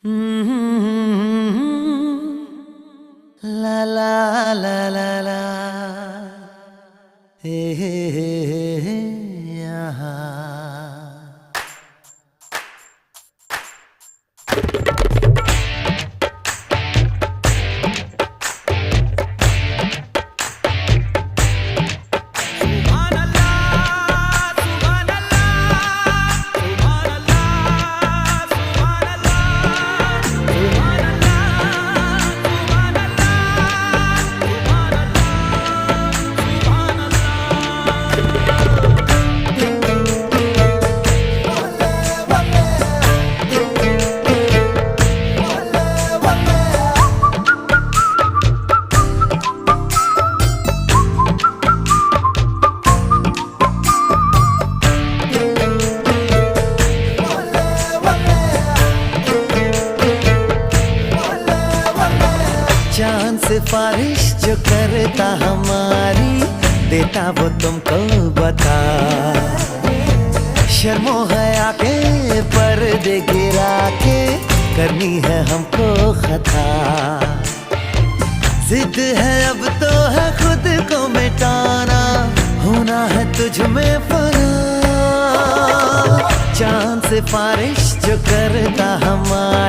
ला ला ला ला ला हे यहाँ चांद सिफारिश जो करता हमारी देता वो तुमको बता। शर्मो है आके पर्दे गिरा के करनी है हमको खता। जिद है अब तो है खुद को मिटाना, होना है तुझ में फना। चांद सिफारिश जो करता हमारी